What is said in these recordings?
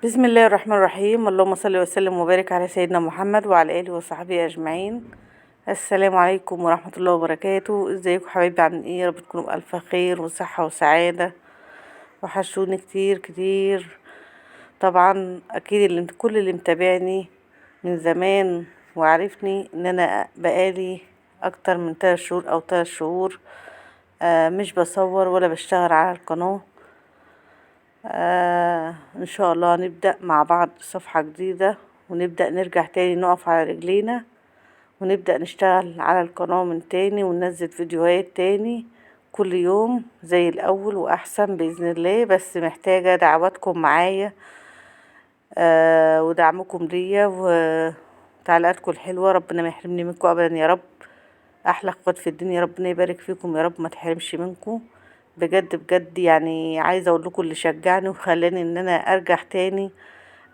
بسم الله الرحمن الرحيم. اللهم صل وسلم وبارك على سيدنا محمد وعلى اله وصحبه اجمعين. السلام عليكم ورحمة الله وبركاته. ازيكم حبايبي؟ عاملين ايه؟ يا رب تكونوا بألف خير وصحة وسعادة. وحشوني كتير كتير. طبعا اكيد كل اللي متابعني من زمان وعارفني ان انا بقالي اكتر من 3 شهور او 3 شهور مش بصور ولا بشتغل على القناة. ان شاء الله نبدأ مع بعض صفحة جديدة، ونبدأ نرجع تاني نقف على رجلينا، ونبدأ نشتغل على القناة من تاني، وننزل فيديوهات تاني كل يوم زي الأول وأحسن بإذن الله. بس محتاجة دعواتكم معايا ودعمكم ليا وتعليقاتكم الحلوة. ربنا ما يحرمني منكم أبدا يا رب. أحلى اخوات في الدنيا، ربنا يبارك فيكم يا رب، ما تحرمش منكم بجد بجد. يعني عايزة اقول لكم اللي شجعني وخلاني ان انا ارجع تاني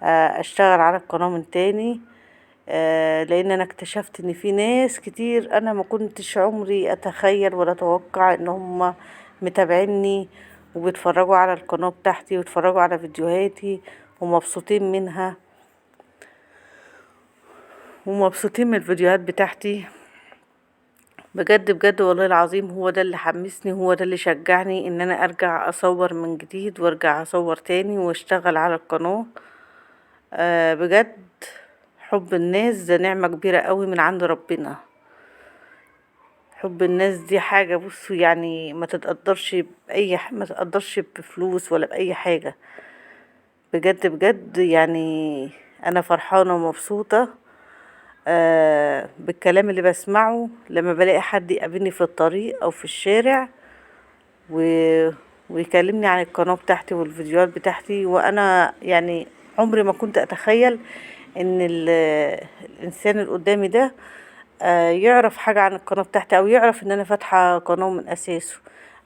اشتغل على القناة من تاني. لان انا اكتشفت ان في ناس كتير انا ما كنتش عمري اتخيل ولا اتوقع ان هم متابعيني وبيتفرجوا على القناة بتاعتي ويتفرجوا على فيديوهاتي ومبسوطين منها ومبسوطين من الفيديوهات بتاعتي. بجد بجد والله العظيم هو ده اللي حمسني، هو ده اللي شجعني ان انا ارجع اصور من جديد وارجع اصور تاني واشتغل على القناة. بجد حب الناس ده نعمة كبيرة قوي من عند ربنا. حب الناس دي حاجة بصوا يعني ما تتقدرش ما تتقدرش بفلوس ولا بأي حاجة. بجد بجد يعني انا فرحانة ومبسوطة بالكلام اللي بسمعه لما بلاقي حد يقابلني في الطريق او في الشارع و... ويكلمني عن القناة بتاعتي والفيديوهات بتاعتي. وانا يعني عمري ما كنت اتخيل ان الانسان اللي قدامي ده يعرف حاجة عن القناة بتاعتي او يعرف ان انا فاتحة قناة من اساسه.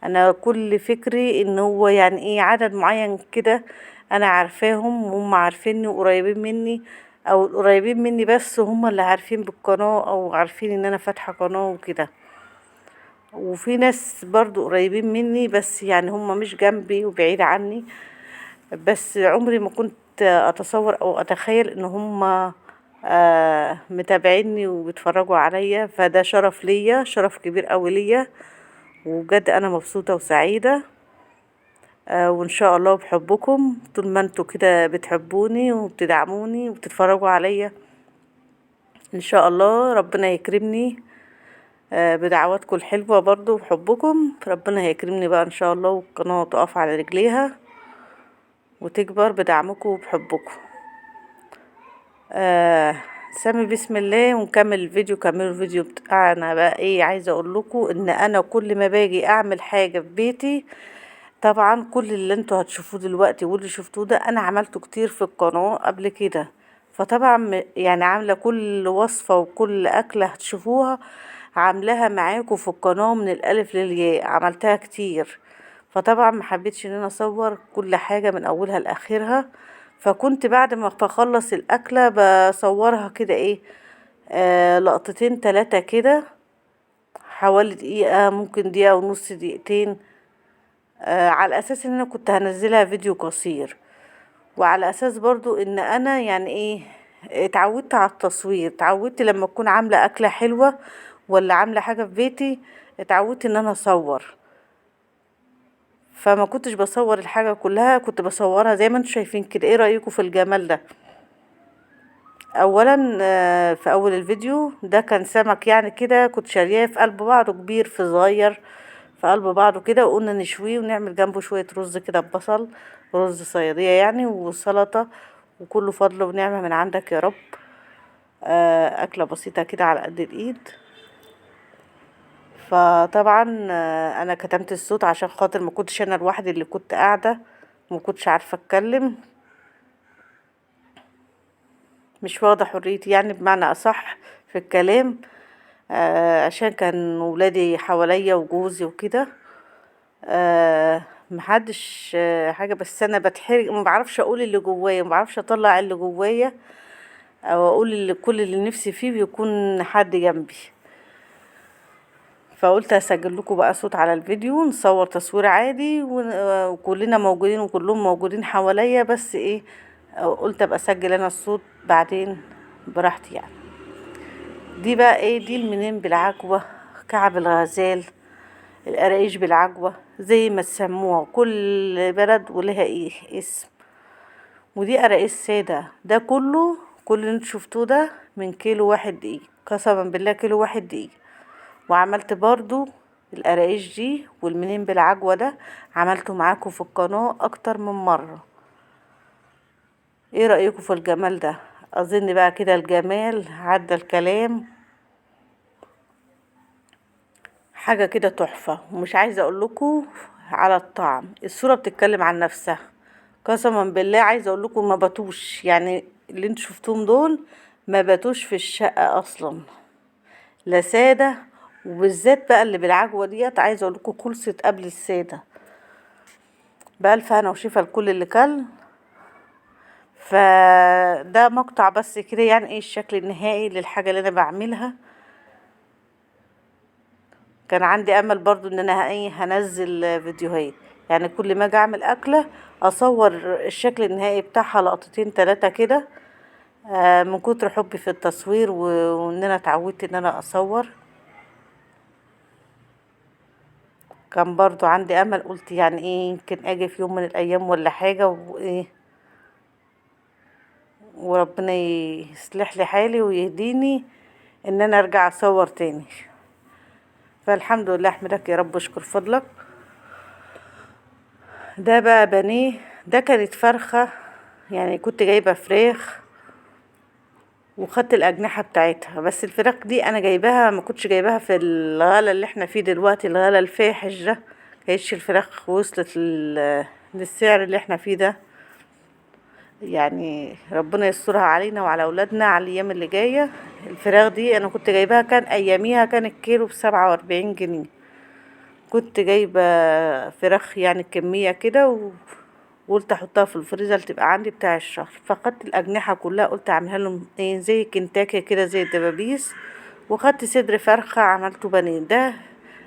انا كل فكري ان هو يعني ايه عدد معين كده انا عارفاهم وهم عارفيني وقريبين مني، او القريبين مني بس هم اللي عارفين بالقناة او عارفين ان انا فاتحة قناة وكده. وفي ناس برضو قريبين مني بس يعني هم مش جنبي وبعيد عني، بس عمري ما كنت اتصور او اتخيل ان هم متابعيني وبيتفرجوا عليا. فده شرف ليا، شرف كبير قوي ليا، وبجد انا مبسوطة وسعيدة. وان شاء الله بحبكم طول ما انتوا كده بتحبوني وبتدعموني وبتتفرجوا عليا. ان شاء الله ربنا يكرمني بدعواتكم الحلوة برضو وبحبكم. ربنا هيكرمني بقى ان شاء الله، والقناة تقف على رجليها وتكبر بدعمكم وبحبكم. آه سامي بسم الله. ونكمل الفيديو، كملوا الفيديو بتاعنا بقى. ايه عايزة اقول لكم ان انا كل ما باجي اعمل حاجة في بيتي، طبعا كل اللي انتوا هتشوفوه دلوقتي واللي شفتوه ده انا عملته كتير في القناة قبل كده. فطبعا يعني عاملة كل وصفة وكل اكلة هتشوفوها عاملاها معاكم في القناة من الالف للياء، عملتها كتير. فطبعا ما حبيتش ان انا اصور كل حاجة من اولها لاخرها. فكنت بعد ما بخلص الاكلة بصورها كده ايه لقطتين 3 كده، حوالي دقيقة، ممكن دقيقة ونص، دقيقتين، على اساس ان انا كنت هنزلها فيديو قصير. وعلى اساس برضو ان انا يعني ايه اتعودت على التصوير، اتعودت لما اكون عاملة اكلة حلوة ولا عاملة حاجة في بيتي اتعودت ان انا اصور. فما كنتش بصور الحاجة كلها، كنت بصورها زي ما انتم شايفين كده. ايه رأيكم في الجمال ده؟ اولا في اول الفيديو ده كان سمك يعني كده، كنت شارياه في قلب بعضه، كبير في صغير في قلب بعضه كده، وقلنا نشويه ونعمل جنبه شوية رز كده ببصل، رز صيادية يعني، وسلطة. وكله فضل ونعمة من عندك يا رب. أكلة بسيطة كده على قد الإيد. فطبعا أنا كتمت الصوت عشان خاطر ما كنتش أنا لوحدي اللي كنت قاعدة، وما كنتش عارفة أتكلم، مش واخدة حريتي يعني بمعنى أصح في الكلام. عشان كان ولادي حواليا وجوزي وكده. محدش حاجة، بس انا بتحرج، ما بعرفش اقول اللي جوايا، ما بعرفش اطلع اللي جوايا، او اقول اللي كل اللي نفسي فيه بيكون حد جنبي. فقلت اسجل لكم بقى صوت على الفيديو، نصور تصوير عادي وكلنا موجودين وكلهم موجودين حواليا، بس ايه قلت ابقى اسجل انا الصوت بعدين براحتي يعني. دي بقى ايه؟ دي المنين بالعجوة، كعب الغزال، القراقيش بالعجوة، زي ما تسموها، كل بلد ولها ايه اسم. ودي قراقيش سادة. ده كله، كل اللي انتوا شفتوه ده من كيلو واحد دقيق، قسما بالله كيلو واحد دقيق. وعملت برضو القراقيش دي والمنين بالعجوة ده، عملته معاكم في القناة اكتر من مرة. ايه رأيكم في الجمال ده؟ اظن بقى كده الجمال عدى الكلام. حاجة كده تحفة، ومش عايزة اقول لكم على الطعم، الصورة بتتكلم عن نفسها. قسما بالله عايزة اقول لكم ما باتوش، يعني اللي انتوا شفتوهم دول ما باتوش في الشقة اصلا، لا سادة. وبالذات بقى اللي بالعجوة ديت، عايزة اقول لكم خلصت قبل السادة. بألف هنا وشفا لكل اللي كل. فده مقطع بس كده، يعني ايه الشكل النهائي للحاجة اللي انا بعملها. كان عندي امل برضو ان انا ايه هنزل فيديوهات، يعني كل ما اجي اعمل اكله اصور الشكل النهائي بتاعها لقطتين 3 كده. من كتر حبي في التصوير وان انا اتعودت ان انا اصور. كان برضو عندي امل، قلت يعني ايه يمكن اجي في يوم من الايام ولا حاجه وايه، وربنا يصلح لي حالي ويهديني ان انا ارجع اصور تاني. فالحمد لله، احمدك يا رب، اشكر فضلك. ده بقى بانيه. ده كانت فرخة، يعني كنت جايبة فراخ وخدت الأجنحة بتاعتها، بس الفراخ دي أنا جايباها، ما كنتش جايباها في الغلا اللي احنا فيه دلوقتي، الغلا الفاحش ده. كانتش الفراخ وصلت للسعر اللي احنا فيه ده. يعني ربنا يسترها علينا وعلى أولادنا على الأيام اللي جاية. الفراخ دي أنا كنت جايباها، كان أياميها كان الكيلو ب47 جنيه. كنت جايبة فراخ يعني كمية كده وقلت احطها في الفريزر تبقى عندي بتاع الشهر. فخدت الاجنحه كلها، قلت اعملها لهم ايه زي كنتاكي كده، زي الدبابيس. وخدت صدر فرخه عملته بانيه. ده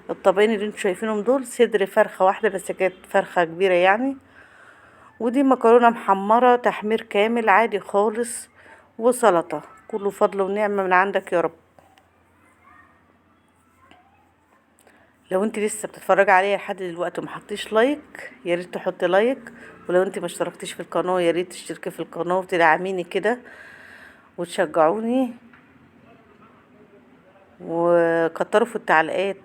الطبقين اللي انتوا شايفينهم دول صدر فرخه واحده، بس كانت فرخه كبيره يعني. ودي مكرونه محمره تحمير كامل عادي خالص، وسلطه. كله فضل ونعمه من عندك يا رب. لو انت لسه بتتفرجي عليا لحد دلوقتي وما حطيش لايك، يا ريت تحطي لايك. ولو انت ما اشتركتيش في القناه، يا ريت تشتركي في القناه وتدعميني كده وتشجعوني. وكتروا في التعليقات،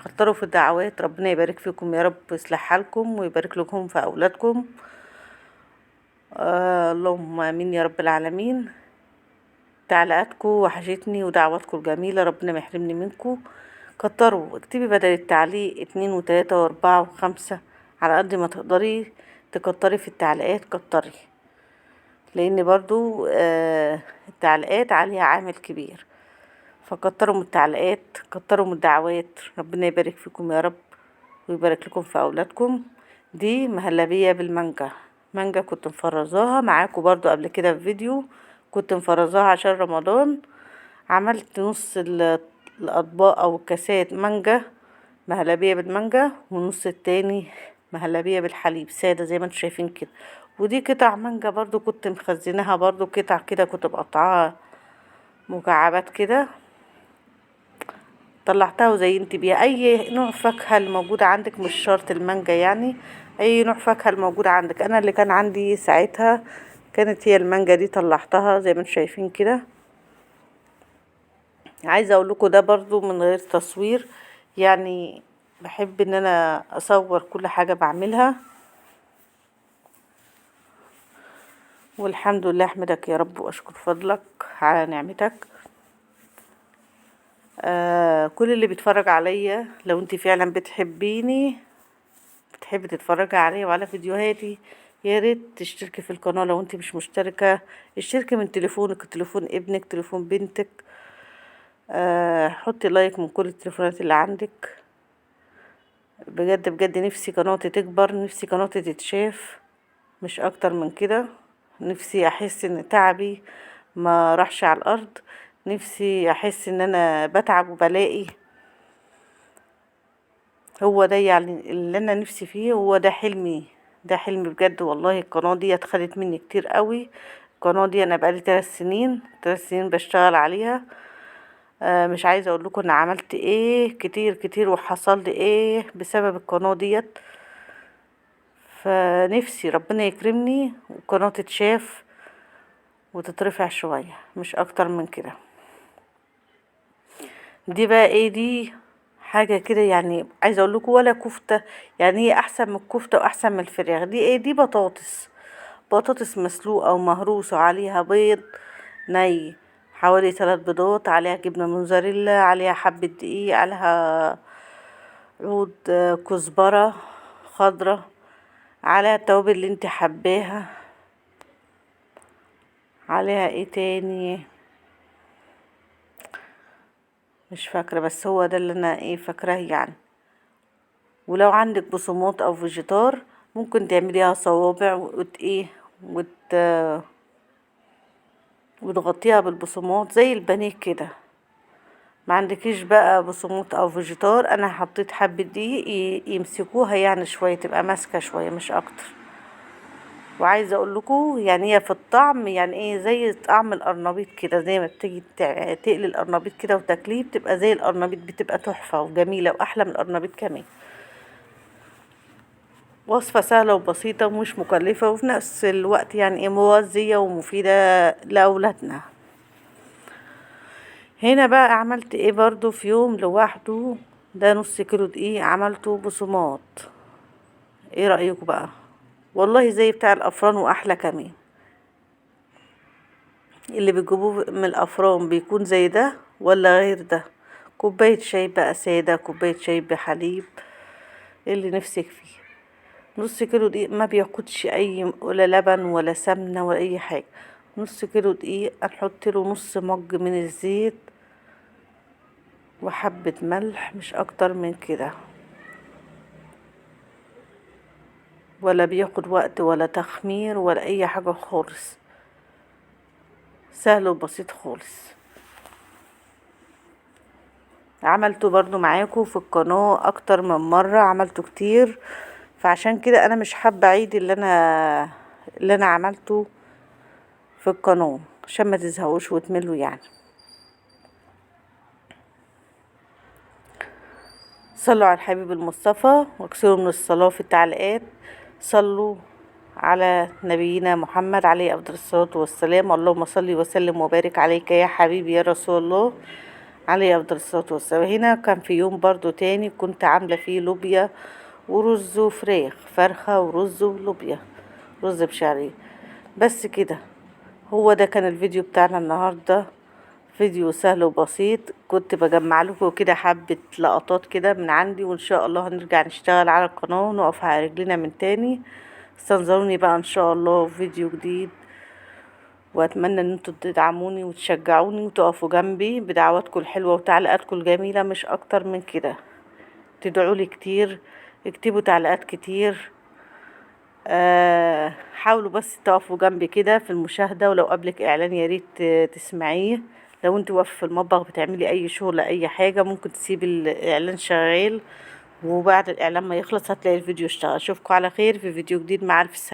كتروا في الدعوات. ربنا يبارك فيكم يا رب، ويصلح حالكم ويبارك لكم في اولادكم. اللهم امين يا رب العالمين. تعليقاتكم وحشتني ودعواتكم الجميله، ربنا ما يحرمني منكم. كتروا، اكتبي بدل التعليق 2 و3 و4 و5، على قد ما تقدري تكتري في التعليقات، كتري. لان برضو التعليقات عليها عامل كبير. فكتروا من التعليقات، كتروا من الدعوات. ربنا يبارك فيكم يا رب، ويبارك لكم في اولادكم. دي مهلبية بالمانجا. مانجا كنت مفرزاها معاكم برضو قبل كده في فيديو، كنت مفرزاها عشان رمضان. عملت نص الاطباق او الكاسات مانجا مهلبية بالمانجا، والنص التاني مهلبية بالحليب سادة زي ما انتوا شايفين كده. ودي قطع مانجا برضو كنت مخزناها، برضو قطع كده كنت مقطعاها مكعبات كده، طلعتها وزينت بيها اي نوع فاكهة الموجود عندك، مش شرط المانجا يعني. اي نوع فاكهة الموجود عندك. انا اللي كان عندي ساعتها كانت هي المانجا دي، طلعتها زي ما انتم شايفين كده. عايزة اقول لكم ده برضو من غير تصوير، يعني بحب ان انا اصور كل حاجة بعملها. والحمد لله، احمدك يا رب واشكر فضلك على نعمتك. كل اللي بيتفرج عليا، لو انت فعلا بتحبيني، بتحبي تتفرجي عليا وعلى فيديوهاتي، يا ريت تشتركي في القناة. لو انت مش مشتركة، اشتركي من تليفونك، تليفون ابنك، تليفون بنتك. حطي لايك من كل التليفونات اللي عندك. بجد بجد نفسي قناتي تكبر، نفسي قناتي تتشاف، مش اكتر من كده. نفسي احس ان تعبي ما راحش على الارض. نفسي احس ان انا بتعب وبلاقي. هو ده يعني اللي انا نفسي فيه، هو ده حلمي ده حلمي بجد والله. القناة دي خدت مني كتير قوي. القناة دي انا بقالي 3 سنين، 3 سنين بشتغل عليها. مش عايزة اقول لكم انا عملت ايه كتير كتير وحصل لي ايه بسبب القناة ديت. فنفسي ربنا يكرمني والقناة تتشاف وتترفع شوية، مش اكتر من كده. دي بقى ايه؟ دي حاجة كده يعني، عايزة اقول لكم ولا كفتة، يعني هي احسن من الكفتة واحسن من الفراخ. دي ايه؟ دي بطاطس، بطاطس مسلوقة ومهروسة عليها بيض ني، حوالي 3 بيضات، عليها جبنة موزاريلا، عليها حبة دقيق، عليها عود كزبرة خضرة، عليها التوابل اللي انت حباها، عليها ايه تاني مش فاكرة، بس هو ده اللي انا ايه فاكراه يعني. ولو عندك بصمات او فيجيتار ممكن تعمليها صوابع وت... وتغطيها بالبصمات زي البانيه كده. ما عندكيش بقى بصمات او فيجيتار، انا حطيت حبة دقيق يمسكوها يعني شوية، تبقى ماسكة شوية مش اكتر. وعايزه اقول لكم يعني هي في الطعم يعني ايه، زي طعم القرنبيط كده، زي ما بتيجي تقلي القرنبيط كده وتاكليه بتبقى زي القرنبيط، بتبقى تحفه وجميله واحلى من القرنبيط كمان. وصفه سهله وبسيطه ومش مكلفه وفي نفس الوقت يعني ايه موازيه ومفيده لاولادنا. هنا بقى عملت ايه برضو في يوم لوحده، ده نص كيلو دقيق عملته بصمات. ايه رأيكم بقى؟ والله زي بتاع الافران واحلى كمان. اللي بيجيبوه من الافران بيكون زي ده ولا غير ده؟ كوباية شاي بقى سادة، كوباية شاي بحليب، اللي نفسك فيه. نص كيلو دقيق ما بياخدش اي ولا لبن ولا سمنة ولا اي حاجة. نص كيلو دقيق هنحط له نص مج من الزيت وحبة ملح، مش اكتر من كده. ولا بياخد وقت ولا تخمير ولا اي حاجة خالص، سهل وبسيط خالص. عملته برضو معاكم في القناة اكتر من مرة، عملته كتير، فعشان كده انا مش حابة اعيد اللي انا عملته في القناة عشان ما تزهقوش وتملوا يعني. صلوا على الحبيب المصطفى واكثروا من الصلاة في التعليقات. صلوا على نبينا محمد عليه افضل الصلاة والسلام. اللهم صل وسلم وبارك عليك يا حبيبي يا رسول الله عليه افضل الصلاة والسلام. هنا كان في يوم برضو تاني كنت عاملة فيه لوبيا ورز وفراخ، فرخة ورز ولوبيا، رز بشعرية. بس كده، هو ده كان الفيديو بتاعنا النهاردة. فيديو سهل وبسيط، كنت بجمع لكم كده حبة لقطات كده من عندي، وان شاء الله هنرجع نشتغل على القناة ونقف على رجلنا من تاني. استنظروني بقى ان شاء الله في فيديو جديد، واتمنى ان انتوا تدعموني وتشجعوني وتقفوا جنبي بدعواتكم الحلوة وتعليقاتكم الجميلة، مش اكتر من كده. تدعولي كتير، اكتبوا تعليقات كتير. حاولوا بس تقفوا جنبي كده في المشاهدة، ولو قبلك اعلان يا ريت تسمعيه. لو انت واقفه في المطبخ بتعملي اي شغل اي حاجة ممكن تسيبي الاعلان شغال، وبعد الاعلان ما يخلص هتلاقي الفيديو اشتغل. اشوفكم على خير في فيديو جديد، مع الف سلامة.